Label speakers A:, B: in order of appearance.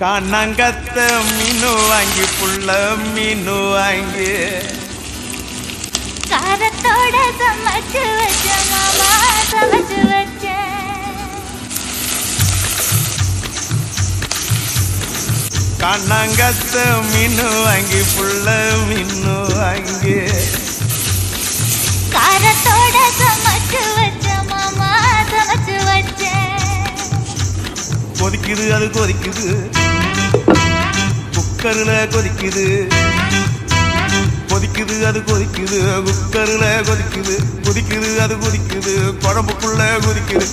A: காணாங்கத்த மீனு வாங்கி புள்ள மீனு வாங்கி
B: காரத்தோட சமைச்சு வச்ச மாமா சமைச்சு வச்ச
A: காணாங்கத்த மீனு வாங்கி புள்ள மீனு வாங்கி
B: காரத்தோட சமைச்சு வச்ச மாமா சமைச்சு வச்ச
A: கொதிக்குது அது கொதிக்குது குக்கரில் கொதிக்குது கொதிக்குது அது கொதிக்குது குக்கரில் கொதிக்குது கொதிக்குது அது கொதிக்குது குழம்புக்குள்ள கொதிக்குது